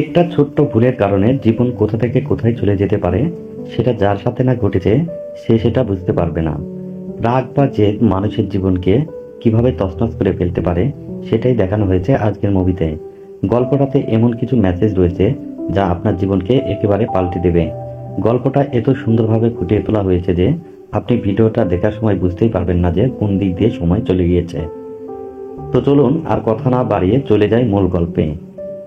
একটা ছোট্ট ভুলের কারণে জীবন কোথা থেকে কোথায় চলে যেতে পারে, সেটা যার সাথে না ঘটেছে সে সেটা বুঝতে পারবে না। রাগ বা জেদ মানুষের জীবনকে কিভাবে তছনছ করে ফেলতে পারে সেটাই দেখানো হয়েছে আজকের মুভিতে। গল্পটাতে এমন কিছু মেসেজ রয়েছে যা আপনার জীবনকে একেবারে পাল্টে দেবে। গল্পটা এত সুন্দরভাবে ফুটিয়ে তোলা হয়েছে যে আপনি ভিডিওটা দেখার সময় বুঝতেই পারবেন না যে কোন দিক দিয়ে সময় চলে গিয়েছে। তো চলুন আর কথা না বাড়িয়ে চলে যাই মূল গল্পে।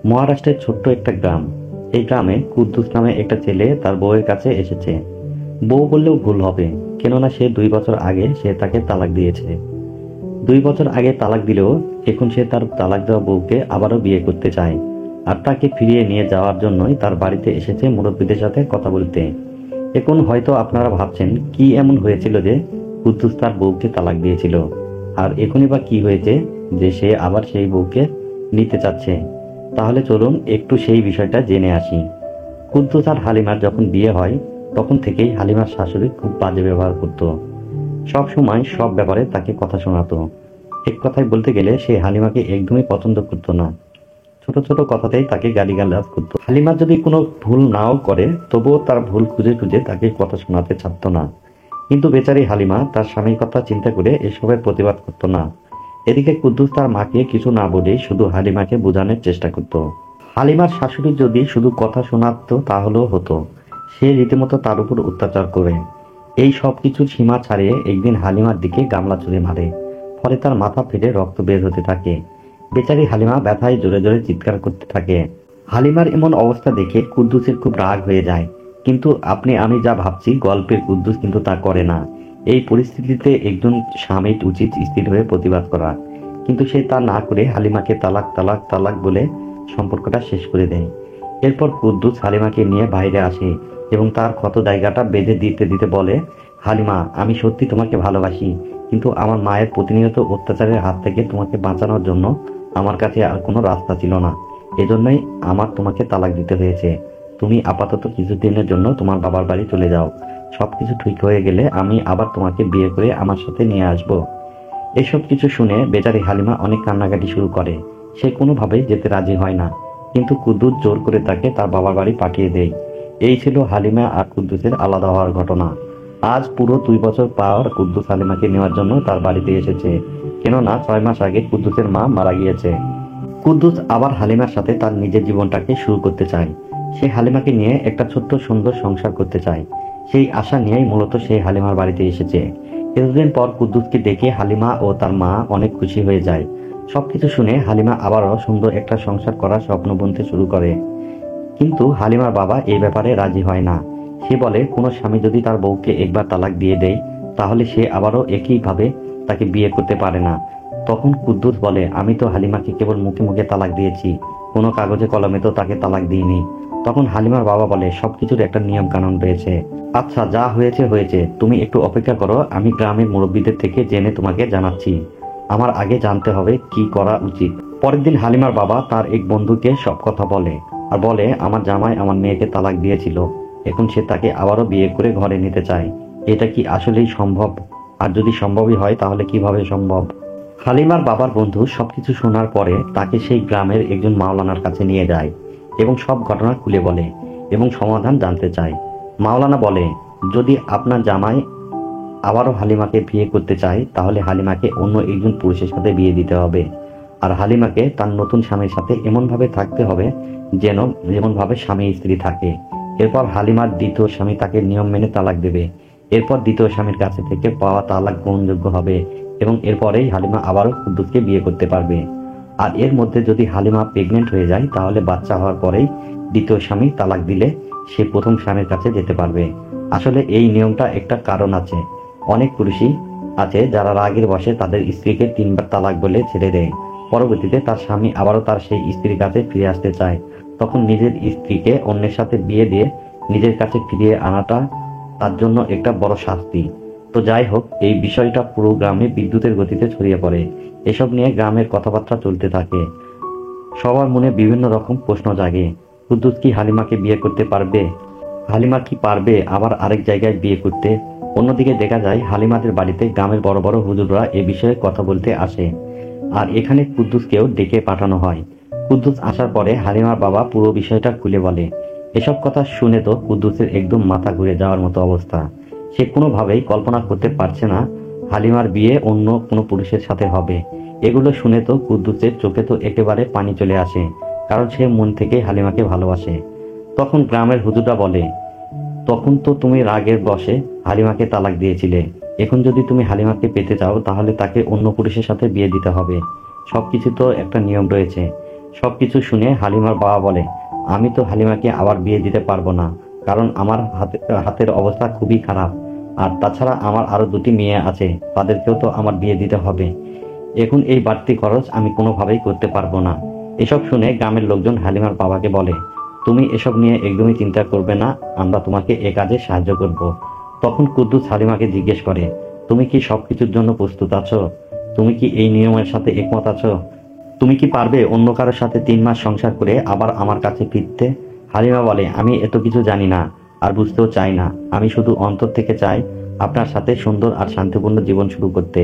মহারাষ্ট্রের ছোট্ট একটা গ্রাম। এই গ্রামে কুদ্দুস নামে একটা ছেলে তার বউয়ের কাছে এসেছে। বউ বললেও ভুল হবে, কেননা সে 2 বছর আগে সে তাকে তালাক দিয়েছে। 2 বছর আগে তালাক দিলেও এখন সে তার তালাক দেওয়া বউকে আবারও বিয়ে করতে চায়, আর তাকে ফিরিয়ে নিয়ে যাওয়ার জন্যই তার বাড়িতে এসেছে মুরব্বীদের সাথে কথা বলতে। এখন হয়তো আপনারা ভাবছেন কি এমন হয়েছিল যে কুদ্দুস তার বউকে তালাক দিয়েছিল, আর এখনই বা কি হয়েছে যে সে আবার সেই বউকে নিতে চাচ্ছে। তাহলে চলুন একটু সেই বিষয়টা জেনে আসি। কুদ্দুস আর হালিমার যখন বিয়ে হয় তখন থেকেই হালিমার শাশুড়ি খুব বাজে ব্যবহার করত। সব সময় সব ব্যাপারে তাকে কথা শোনাতো। এক কথায় বলতে গেলে সে হালিমাকে একদমই পছন্দ করতো না। ছোট ছোট কথাতেই তাকে গালিগালাজ করতো। হালিমা যদি কোনো ভুল নাও করে তবুও তার ভুল খুঁজে খুঁজে তাকে কথা শোনাতে চাইতো না। কিন্তু বেচারি হালিমা তার স্বামীর কথা চিন্তা করে এসবের প্রতিবাদ করতো না। এদিকে কুদ্দুস তার মাকে কিছু না বলে শুধু হালিমাকে বোঝানোর চেষ্টা করত। হালিমার শাশুড়ি যদি শুধু কথা শোনাতো তাহলেও হতো, সে রীতিমতো তার উপর অত্যাচার করে। এই সব কিছুর সীমা ছাড়িয়ে একদিন হালিমার দিকে গামলা ছুঁড়ে মারে, ফলে তার মাথা ফেটে রক্ত বের হতে থাকে। বেচারি হালিমা ব্যথায় জোরে জোরে চিৎকার করতে থাকে। হালিমার এমন অবস্থা দেখে কুদ্দুসের খুব রাগ হয়ে যায়, কিন্তু আপনি আমি যা ভাবছি গল্পের কুদ্দুস কিন্তু তা করে না। এই পরিস্থিতিতে একজন স্বামীর উচিত স্থির হয়ে প্রতিবাদ করা, কিন্তু সে তা না করে হালিমাকে তালাক তালাক তালাক বলে সম্পর্কটা শেষ করে দেয়। এরপর কুদ্দুস হালিমাকে নিয়ে বাইরে আসে এবং তার ক্ষত জায়গাটা বেঁধে দিতে দিতে বলে, হালিমা, আমি সত্যি তোমাকে ভালোবাসি, কিন্তু আমার মায়ের প্রতিনিয়ত অত্যাচারের হাত থেকে তোমাকে বাঁচানোর জন্য আমার কাছে আর কোনো রাস্তা ছিল না। এজন্যই আমার তোমাকে তালাক দিতে হয়েছে। তুমি আপাতত কিছুদিনের জন্য তোমার বাবার বাড়ি চলে যাও। সবকিছু ঠিক হয়ে গেলে আমি আবার তোমাকে বিয়ে করে আমার সাথে নিয়ে আসব। এসব কিছু শুনে বেচারি হালিমা অনেক কান্নাকাটি শুরু করে। সে কোনোভাবেই যেতে রাজি হয় না, কিন্তু কুদ্দুস জোর করে তাকে তার বাবার বাড়ি পাঠিয়ে দেয়। এই ছিল হালিমা আর কুদ্দুসের আলাদা হওয়ার ঘটনা। আজ পুরো 2 বছর পর কুদ্দুস হালিমাকে নেওয়ার জন্য তার বাড়িতে এসেছে, কেননা 6 মাস আগে কুদ্দুসের মা মারা গিয়েছে। কুদ্দুস আবার হালিমার সাথে তার নিজের জীবনটাকে শুরু করতে চায়। সে হালিমাকে নিয়ে একটা ছোট্ট সুন্দর সংসার করতে চায়। সেই আশা নিয়েই মূলত সে হালিমার বাড়িতে এসেছে। কিছুদিন পর কুদ্দুসকে দেখে হালিমা ও তার মা অনেক খুশি হয়ে যায়। সবকিছু শুনে হালিমা আবারও সুন্দর একটা সংসার করার স্বপ্ন বুনতে শুরু করে। কিন্তু হালিমার বাবা এই ব্যাপারে রাজি হয় না। সে বলে, কোনো স্বামী যদি তার বউকে একবার তালাক দিয়ে দেয় তাহলে সে আবারও একইভাবে তাকে বিয়ে করতে পারে না। তখন কুদ্দুস বলে, আমি তো হালিমাকে কেবল মুখে মুখে তালাক দিয়েছি, কোনো কাগজে কলমে তো তাকে তালাক দিইনি। তখন হালিমার বাবা বলে, সবকিছুর একটা নিয়ম কানুন রয়েছে। আচ্ছা, যা হয়েছে হয়েছে, তুমি একটু অপেক্ষা করো, আমি গ্রামের মুরব্বীদের থেকে জেনে তোমাকে জানাচ্ছি। আমার আগে জানতে হবে কি করা উচিত। পরের দিন হালিমার বাবা তার এক বন্ধুকে সব কথা বলে, আর বলে, আমার জামাই আমার মেয়েকে তালাক দিয়েছিল, এখন সে তাকে আবারও বিয়ে করে ঘরে নিতে চায়। এটা কি আসলেই সম্ভব? আর যদি সম্ভবই হয় তাহলে কিভাবে সম্ভব? হালিমার বাবার বন্ধু সবকিছু শোনার পরে তাকে সেই গ্রামের একজন মাওলানার কাছে নিয়ে যায় এবং সব ঘটনা খুলে বলে এবং সমাধান জানতে চায়। মাওলানা বলে, যদি আপনার জামাই আবারও হালিমাকে বিয়ে করতে চায় তাহলে হালিমাকে অন্য একজন পুরুষের সাথে বিয়ে দিতে হবে, আর হালিমাকে তার নতুন স্বামীর সাথে এমনভাবে থাকতে হবে যেমনভাবে স্বামী স্ত্রী থাকে। এরপর হালিমার দ্বিতীয় স্বামী তাকে নিয়ম মেনে তালাক দেবে। এরপর দ্বিতীয় স্বামীর কাছে থেকে পাওয়া তালাক গ্রহণযোগ্য হবে এবং এরপরেই হালিমা আবারও কুদ্দুসকে বিয়ে করতে পারবে। আর এর মধ্যে যদি হালিমা প্রেগনেন্ট হয়ে যায় তাহলে বাচ্চা হওয়ার পরেই দ্বিতীয় স্বামী তালাক দিলে সে প্রথম স্বামীর কাছে যেতে পারবে। আসলে এই নিয়মটা একটা কারণ আছে। অনেক পুরুষই আছে যারা রাগের বশে তাদের স্ত্রীকে 3বার তালাক বলে ছেড়ে দেয়। পরবর্তীতে তার স্বামী আবারও তার সেই স্ত্রীর কাছে ফিরে আসতে চায়। তখন নিজের স্ত্রীকে অন্যের সাথে বিয়ে দিয়ে নিজের কাছে ফিরিয়ে আনাটা তার জন্য একটা বড় শাস্তি। তো যাই হোক, এই বিষয়টা পুরো গ্রামে বিদ্যুতের গতিতে ছড়িয়ে পড়ে। এসব নিয়ে গ্রামের কথাবার্তা চলতে থাকে। সবার মনে বিভিন্ন রকম প্রশ্ন জাগে। কুদ্দুস কি হালিমাকে বিয়ে করতে পারবে? হালিমা কি পারবে আবার আরেক জায়গায় বিয়ে করতে? অন্যদিকে দেখা যায় হালিমাদের বাড়িতে গ্রামের বড় বড় হুজুররা এ বিষয়ে কথা বলতে আসে, আর এখানে কুদ্দুসকেও ডেকে পাঠানো হয়। কুদ্দুস আসার পরে হালিমার বাবা পুরো বিষয়টা খুলে বলে। এসব কথা শুনে তো কুদ্দুসের একদম মাথা ঘুরে যাওয়ার মতো অবস্থা। সে কোনোভাবেই কল্পনা করতে পারছে না হালিমার বিয়ে অন্য কোনো পুরুষের সাথে হবে। এগুলো শুনে তো কুদ্দুসের চোখে তো একেবারে পানি চলে আসে, কারণ সে মন থেকে হালিমাকে ভালোবাসে। তখন গ্রামের হুজুররা বলে, তখন তো তুমি রাগের বশে হালিমাকে তালাক দিয়েছিলে। এখন যদি তুমি হালিমাকে পেতে চাও তাহলে তাকে অন্য পুরুষের সাথে বিয়ে দিতে হবে। সবকিছু তো একটা নিয়ম রয়েছে। সবকিছু শুনে হালিমার বাবা বলে, আমি তো হালিমাকে আবার বিয়ে দিতে পারবো না, কারণ আমার হাতের অবস্থা খুবই খারাপ। আর তাছাড়া আমার আরো 2টি মেয়ে আছে, তাদেরকেও তো আমার বিয়ে দিতে হবে। এখন এই বাড়তি খরচ আমি কোনোভাবেই করতে পারবো না। এসব শুনে গ্রামের লোকজন হালিমার বাবাকে বলে, তুমি এসব নিয়ে একদমই চিন্তা করবে না, আমরা তোমাকে এ কাজে সাহায্য করব। তখন কুদ্দুস হালিমাকে জিজ্ঞেস করে, তুমি কি সবকিছুর জন্য প্রস্তুত আছো? তুমি কি এই নিয়মের সাথে একমত আছো? তুমি কি পারবে অন্য কারোর সাথে 3 মাস সংসার করে আবার আমার কাছে ফিরতে? হালিমা বলে, আমি এত কিছু জানি না আর বুঝতেও চাই না। আমি শুধু অন্তর থেকে চাই আপনার সাথে সুন্দর আর শান্তিপূর্ণ জীবন শুরু করতে।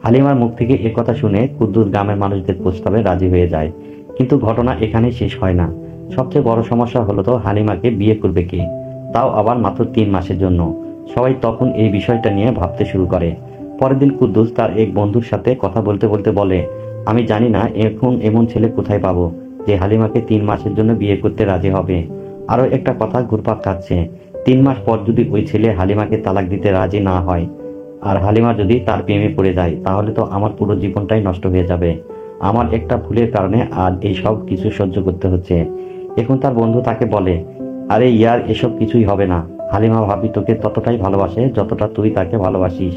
হালিমার মুখ থেকে এ কথা শুনে কুদ্দুস গ্রামের মানুষদের প্রস্তাবে রাজি হয়ে যায়। কিন্তু ঘটনা এখানেই শেষ হয় না। সবচেয়ে বড় সমস্যা হলো তো হালিমাকে বিয়ে করবে কে, তাও আবার মাত্র 3 মাসের জন্য। সবাই তখন এই বিষয়টা নিয়ে ভাবতে শুরু করে। পরের দিন কুদ্দুস তার এক বন্ধুর সাথে কথা বলতে বলতে বলে, আমি জানি না এখন এমন ছেলে কোথায় পাবো যে হালিমাকে 3 মাসের জন্য বিয়ে করতে রাজি হবে। আরো একটা কথা ঘুরপাক খাচ্ছে, 3 মাস পর যদি ওই ছেলে হালিমাকে তালাক দিতে রাজি না হয় আর হালিমা যদি তার প্রেমে পড়ে যায়, তাহলে তো আমার পুরো জীবনটাই নষ্ট হয়ে যাবে। আমার একটা ভুলের কারণে আজ এই সব কিছু সহ্য করতে হচ্ছে। এখন তার বন্ধু তাকে বলে, আরে ইয়ার, এসব কিছুই হবে না। হালিমা ভাবি তোকে ততটাই ভালোবাসে যতটা তুই তাকে ভালোবাসিস।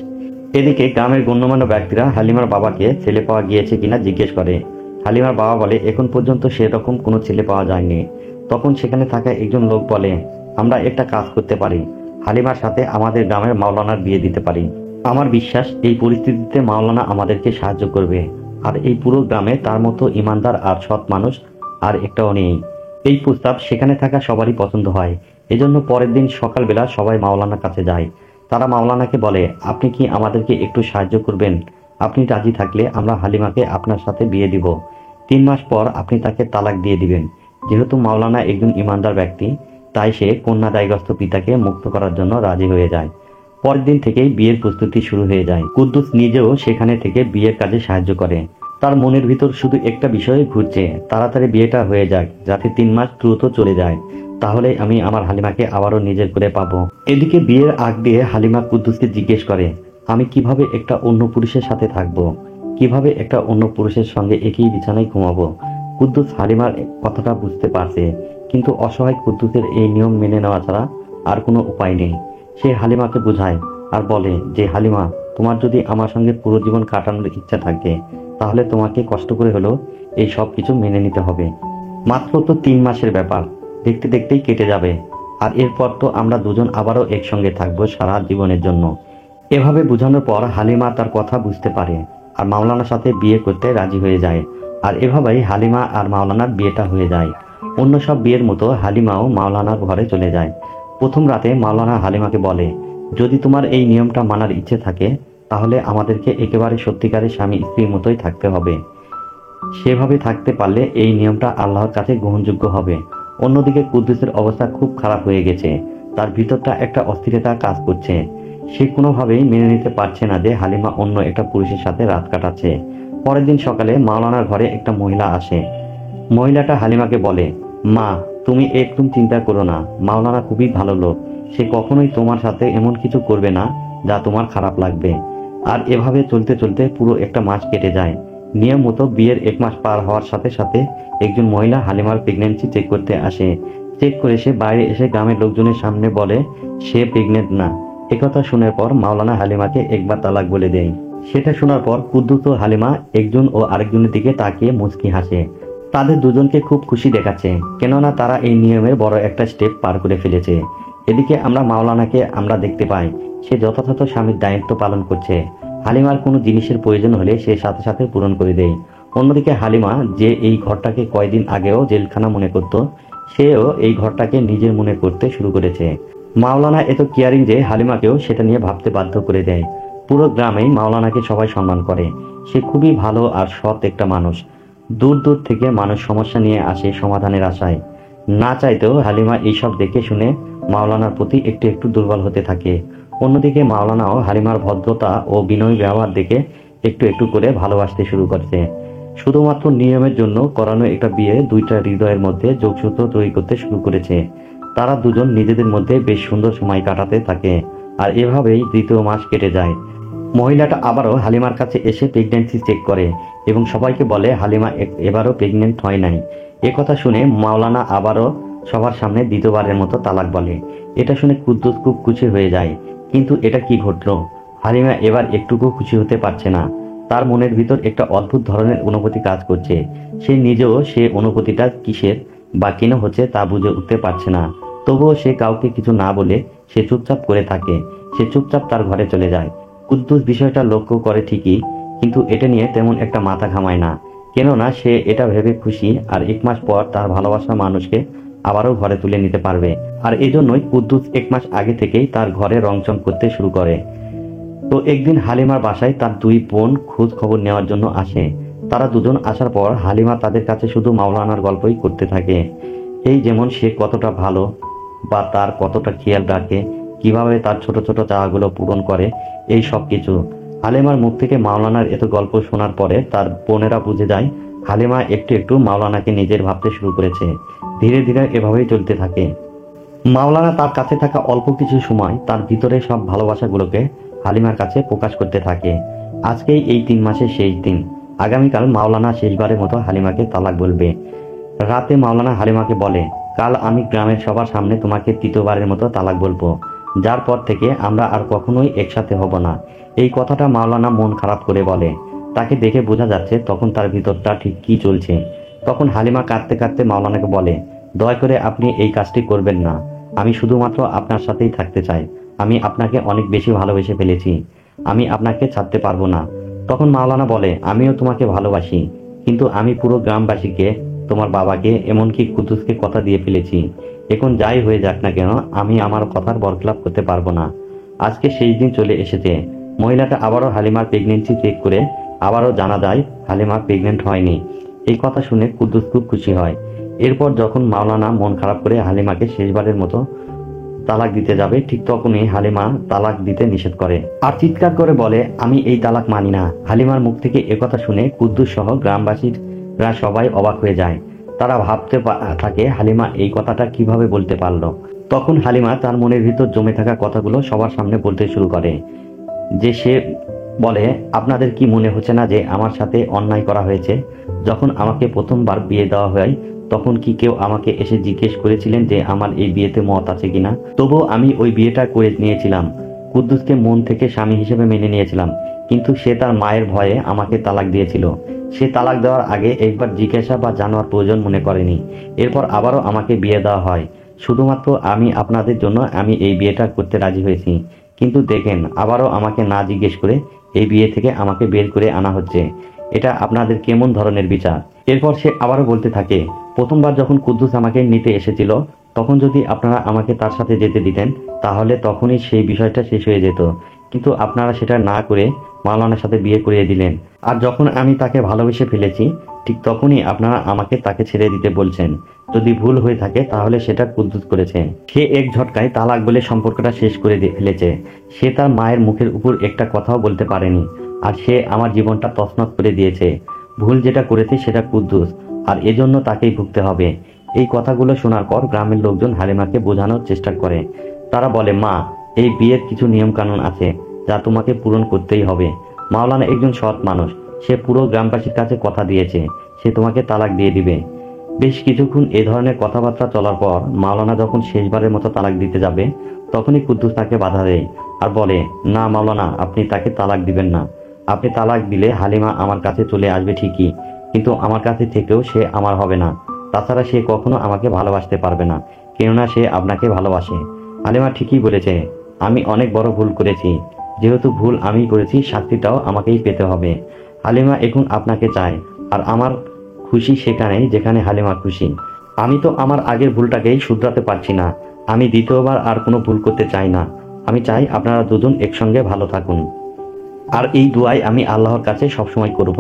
এদিকে গ্রামের গণ্যমান্য ব্যক্তিরা হালিমার বাবাকে ছেলে পাওয়া গিয়েছে কিনা জিজ্ঞেস করে। হালিমার বাবা বলে, এখন পর্যন্ত সেরকম কোনো ছেলে পাওয়া যায়নি। তখন সেখানে থাকা একজন লোক বলে, আমরা একটা কাজ করতে পারি, হালিমার সাথে আমাদের গ্রামের মাওলানার বিয়ে দিতে পারি। আমার বিশ্বাস এই পরিস্থিতিতে মাওলানা আমাদেরকে সাহায্য করবে। আর এই পুরো গ্রামে তার মতো ইমানদার আর সৎ মানুষ আর একটাও নেই। এই প্রস্তাব সেখানে থাকা সবারই পছন্দ হয়। এজন্য পরের দিন সকালবেলা সবাই মাওলানার কাছে যায়। তারা মাওলানাকে বলে, আপনি কি আমাদেরকে একটু সাহায্য করবেন? আপনি রাজি থাকলে আমরা হালিমাকে আপনার সাথে বিয়ে দিব। 3 মাস পর আপনি তাকে তালাক দিয়ে দিবেন। যেহেতু মাওলানা একজন ইমানদার ব্যক্তি, তাই সে কন্যাদায়গ্রস্ত পিতাকে মুক্ত করার জন্য রাজি হয়ে যায়। পরের দিন থেকেই বিয়ের প্রস্তুতি শুরু হয়ে যায়। কুদ্দুস নিজেও সেখানে থেকে বিয়ের কাজে সাহায্য করে। তার মনের ভিতর শুধু একটা বিষয় ঘুরছে, তাড়াতাড়ি বিয়েটা হয়ে যাক, যাতে 3 মাস দ্রুত চলে যায়, তাহলে আমি আমার হালিমাকে আবারও নিজের করে পাবো। এদিকে বিয়ের আগ দিয়ে হালিমা কুদ্দুসকে জিজ্ঞেস করে, আমি কিভাবে একটা অন্য পুরুষের সাথে থাকবো, কিভাবে একটা অন্য পুরুষের সঙ্গে একই বিছানায় ঘুমাবো। কুদ্দুস হালিমার কথাটা বুঝতে পারছে, কিন্তু অসহায় কুদ্দুসের এই নিয়ম মেনে নেওয়া ছাড়া আর কোনো উপায় নেই। সে হালিমাকে বোঝায় আর বলে যে, হালিমা, তোমার যদি আমার সঙ্গে পুরো জীবন কাটানোর ইচ্ছা থাকে, তাহলে তোমাকে কষ্ট করে হলেও এই সব কিছু মেনে নিতে হবে। মাত্র তো 3 মাসের ব্যাপার, দেখতে দেখতেই কেটে যাবে। আর এরপর তো আমরা দুজন আবারও একসঙ্গে থাকবো সারা জীবনের জন্য। এভাবে বোঝানোর পর হালিমা তার কথা বুঝতে পারে আর মাওলানার সাথে বিয়ে করতে রাজি হয়ে যায়। আর এভাবেই হালিমা আর মাওলানার বিয়েটা হয়ে যায়। অন্য সব বিয়ের মতো হালিমাও মাওলানার ঘরে চলে যায়। প্রথম রাতে মাওলানা হালিমাকে বলে, যদি তোমার এই নিয়মটা মানার ইচ্ছে থাকে, তাহলে আমাদেরকে একেবারে সত্যিকারের স্বামী স্ত্রীর মতোই থাকতে হবে। সেভাবে থাকতে পারলে এই নিয়মটা আল্লাহর কাছে গ্রহণযোগ্য হবে। অন্যদিকে কুদ্দুসের অবস্থা খুব খারাপ হয়ে গেছে। তার ভিতরটা একটা অস্থিরতা কাজ করছে। সে কোনোভাবেই মেনে নিতে পারছে না যে হালিমা অন্য একটা পুরুষের সাথে রাত কাটাচ্ছে। পরের দিন সকালে মাওলানার ঘরে একটা মহিলা আসে। মহিলাটা হালিমাকে বলে, মা, তুমি একদম চিন্তা করো না, মাওলানা খুবই ভালো লোক। সে কখনোই তোমার সাথে এমন কিছু করবে না যা তোমার খারাপ লাগবে। আর এভাবে চলতে চলতে পুরো একটা মাস কেটে যায়। নিয়ম মতো বিয়ের 1 মাস পার হওয়ার সাথে সাথে একজন মহিলা হালিমার প্রেগন্যান্সি চেক করতে আসে। চেক করে সে বাইরে এসে গ্রামের লোকজনের সামনে বলে সে প্রেগনেন্ট না। একথা শোনার পর মাওলানা হালিমাকে একবার তালাক বলে দেয়। সেটা শোনার পর কুদ্দুস ও হালিমা একজন ও আরেকজনের দিকে তাকিয়ে মুচকি হাসে। তাদের দুজনকে খুব খুশি দেখাচ্ছে, কেননা তারা এই নিয়মের বড় একটা স্টেপ পার করে ফেলেছে। এদিকে আমরা মাওলানাকে আমরা দেখতে পাই সে যথাযথ স্বামীর দায়িত্ব পালন করছে। হালিমার কোনো জিনিসের প্রয়োজন হলে সে সাথে সাথে পূরণ করে দেয়। অন্যদিকে হালিমা, যে এই ঘরটাকে কয়দিন আগেও জেলখানা মনে করত, সেও এই ঘরটাকে নিজের মনে করতে শুরু করেছে। মাওলানা এত কেয়ারিং যে হালিমাকেও সেটা নিয়ে ভাবতে বাধ্য করে দেয়। পুরো গ্রামেই মাওলানাকে সবাই সম্মান করে। সে খুবই ভালো আর সৎ একটা মানুষ। দূর দূর থেকে মানুষ সমস্যা নিয়ে আসে সমাধানের আশায়। না চাইতেও হালিমা এইসব দেখে শুনে মাওলানার প্রতি একটু একটু দুর্বল হতে থাকে। অন্যদিকে মাওলানাও হালিমার ভদ্রতা ও বিনয়ী ব্যবহার দেখে একটু একটু করে ভালোবাসতে শুরু করছে। শুধুমাত্র নিয়মের জন্য করানো একটা বিয়ে দুইটা হৃদয়ের মধ্যে যোগসূত্র তৈরি করতে শুরু করেছে। তারা দুজন নিজেদের মধ্যে বেশ সুন্দর সময় কাটাতে থাকে। আর এভাবেই দ্বিতীয় মাস কেটে যায়। মহিলাটা আবারও হালিমার কাছে এসে প্রেগন্যান্সি চেক করে এবং সবাইকে বলে হালিমা এবারও প্রেগনেন্ট হয় নাই। কথা শুনে মাওলানা আবারও সবার সামনে দ্বিতীয়বারের মতো তালাক বলে। এটা শুনে কুদ্দুস খুব খুশি হয়ে যায়। কিন্তু এটা কি ঘটলো? হালিমা এবার একটুকু খুশি হতে পারছে না। তার মনের ভিতর একটা অদ্ভুত ধরনের অনুভূতি কাজ করছে। সে নিজেও সে অনুভূতিটা কিসের বা কেন হচ্ছে তা বুঝে উঠতে পারছে না। তবুও সে কাউকে কিছু না বলে সে চুপচাপ করে থাকে। সে চুপচাপ তার ঘরে চলে যায়। কুদ্দুস বিষয়টা লক্ষ্য করে ঠিকই, কিন্তু এটা নিয়ে তেমন একটা মাথা ঘামায় না। কেননা সে এটা ভেবে খুশি আর 1 মাস পর তার ভালোবাসার মানুষকে আবারও ঘরে তুলে নিতে পারবে। আর এজন্যই কুদ্দুস 1 মাস আগে থেকেই তার ঘরে রংচং করতে শুরু করে। তো একদিন হালিমার বাসায় তার 2 বোন খোঁজ খবর নেওয়ার জন্য আসে। তারা দুজন আসার পর হালিমা তাদের কাছে শুধু মাওলানার গল্পই করতে থাকে। এই যেমন সে কতটা ভালো বা তার কতটা খেয়াল রাখে, কিভাবে তার ছোট ছোট চাওয়াগুলো পূরণ করে, এই সব কিছু। হালিমার মুখ থেকে মাওলানার এত গল্প শোনার পরে তার বোনেরা বুঝে যায় হালিমা একটু একটু মাওলানাকে নিজের ভাবতে শুরু করেছে। ধীরে ধীরে এভাবেই চলতে থাকে। মাওলানা তার কাছে থাকা অল্প কিছু সময় তার ভিতরে সব ভালোবাসাগুলোকে হালিমার কাছে প্রকাশ করতে থাকে। আজকেই এই 3 মাসের শেষ দিন। আগামীকাল মাওলানা শেষবারের মতো হালিমাকে তালাক বলবে। রাতে মাওলানা হালিমাকে বলে, কাল আমি গ্রামের সবার সামনে তোমাকে 3য়বারের মতো তালাক বলবো, যার পর থেকে আমরা আর কখনোই একসাথে হব না। এই কথাটা মাওলানা মন খারাপ করে বলে। তাকে দেখে বোঝা যাচ্ছে তখন তার ভিতরটা ঠিক কি চলছে। তখন হালিমা কাঁদতে কাঁদতে মাওলানাকে বলে, দয়া করে আপনি এই কাজটি করবেন না। আমি শুধুমাত্র আপনার সাথেই থাকতে চাই। আমি আপনাকে অনেক বেশি ভালোবেসে ফেলেছি। আমি আপনাকে ছাড়তে পারবো না। তখন মাওলানা বলে, আমিও তোমাকে ভালোবাসি, কিন্তু আমি পুরো গ্রামবাসীকে, তোমার বাবাকে, এমনকি কুদ্দুসকে কথা দিয়ে ফেলেছি। এখন যাই হয়ে যাক না কেন, আমি আমার কথার বরখেলাপ করতে পারবো না। আজকে সেই দিন চলে এসেছে। মহিলাটা আবারও হালিমার প্রেগনেন্সি চেক করে আবারও জানা যায় হালিমা প্রেগনেন্ট হয়নি। এই কথা শুনে কুদ্দুস খুব খুশি হয়। এরপর যখন মাওলানা মন খারাপ করে হালিমাকে শেষবারের মতো তালাক দিতে যাবে, ঠিক তখনই হালিমা তালাক দিতে নিষেধ করে আর চিৎকার করে বলে, আমি এই তালাক মানি না। হালিমার মুখ থেকে একথা শুনে কুদ্দুস সহ গ্রামবাসীরা সবাই অবাক হয়ে যায়। তারা ভাবতে থাকে হালিমা এই কথাটা কিভাবে বলতে পারলো। তখন হালিমা তার মনের ভিতর জমে থাকা কথাগুলো সবার সামনে বলতে শুরু করে। যে সে বলে, আপনাদের কি মনে হচ্ছে না যে আমার সাথে অন্যায় করা হয়েছে? যখন আমাকে প্রথমবার বিয়ে দেওয়া হয় তখন কি কেউ আমাকে এসে জিজ্ঞেস করেছিলেন যে আমার এই বিয়েতে মত আছে কিনা? তবুও আমি ওই বিয়েটা করে নিয়েছিলাম। কুদ্দুসকে মন থেকে স্বামী হিসেবে মেনে নিয়েছিলাম। কিন্তু সে তার মায়ের ভয়ে আমাকে তালাক দিয়েছিল। সে তালাক দেওয়ার আগে একবার জিজ্ঞাসা বা জানার প্রয়োজন মনে করেনি। এরপর আবারও আমাকে বিয়ে দেওয়া হয়। শুধুমাত্র আমি আপনাদের জন্য আমি এই বিয়েটা করতে রাজি হয়েছি। কিন্তু দেখেন, আবারও আমাকে না জিজ্ঞেস করে এই বিয়ে থেকে আমাকে বের করে আনা হচ্ছে। এটা আপনাদের কেমন ধরনের বিচার? এরপর সে আবারও বলতে থাকে, প্রথমবার যখন কুদ্দুস আমাকে নিতে এসেছিল তখন যদি আপনারা আমাকে তার সাথে যেতে দিতেন তাহলে তখনই সেই বিষয়টা শেষ হয়ে যেত। কিন্তু আপনারা সেটা না করে মাওলানার সাথে বিয়ে করিয়ে দিলেন। আর যখন আমি তাকে ভালোবেসে ফেলেছি ঠিক তখনই আপনারা আমাকে তাকে ছেড়ে দিতে বলছেন। যদি ভুল হয়ে থাকে তাহলে সেটা কুদ্দুস করেছে। সে এক ঝটকায় তালাক বলে সম্পর্কটা শেষ করে ফেলেছে। সে তার মায়ের মুখের উপর একটা কথাও বলতে পারেনি। আর সে আমার জীবনটা তছনছ করে দিয়েছে। ভুল যেটা করেছে সেটা কুদ্দুস, আর এজন্য তাকেই ভুগতে হবে। এই কথাগুলো শোনার পর গ্রামের লোকজন হালিমাকে বোঝানোর চেষ্টা করে। তারা বলে, মা, এই বিয়ের কিছু নিয়ম কানুন আছে যা তোমাকে পূরণ করতেই হবে। মাওলানা একজন সৎ মানুষ। সে পুরো গ্রামবাসীর কাছে কথা দিয়েছে সে তোমাকে তালাক দিয়ে দিবে। বেশ কিছুক্ষণ এ ধরনের কথাবার্তা চলার পর মাওলানা যখন শেষবারের মতো তালাক দিতে যাবে তখনই কুদ্দুস তাকে বাধা দেয় আর বলে, না মাওলানা, আপনি তাকে তালাক দিবেন না। আপনি তালাক দিলে হালিমা আমার কাছে চলে আসবে ঠিকই, কিন্তু আমার কাছে থেকেও সে আমার হবে না। তাছাড়া সে কখনো আমাকে ভালোবাসতে পারবে না, কেননা সে আপনাকে ভালোবাসে। হালিমা ঠিকই বলেছে, আমি অনেক বড় ভুল করেছি। যেহেতু ভুল আমি করেছি, শাস্তিটাও আমাকেই পেতে হবে। হালিমা এখন আপনাকে চায়, আর আমার খুশি সেখানেই যেখানে হালিমা খুশি। আমি তো আমার আগের ভুলটাকেই শুধরাতে পারছি না। আমি দ্বিতীয়বার আর কোনো ভুল করতে চাই না। আমি চাই আপনারা দুজন একসঙ্গে ভালো থাকুন। আর এই দোয়াই আমি আল্লাহর কাছে সবসময় করব।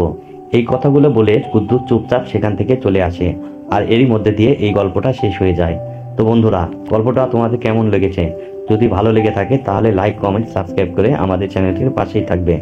এই কথাগুলো বলে কুদ্দুস চুপচাপ সেখান থেকে চলে আসে। আর এরই মধ্যে দিয়ে এই গল্পটা শেষ হয়ে যায়। তো বন্ধুরা, গল্পটা তোমাদের কেমন লেগেছে? যদি ভালো লেগে থাকে তাহলে লাইক, কমেন্ট, সাবস্ক্রাইব করে আমাদের চ্যানেলটির পাশেই থাকবে।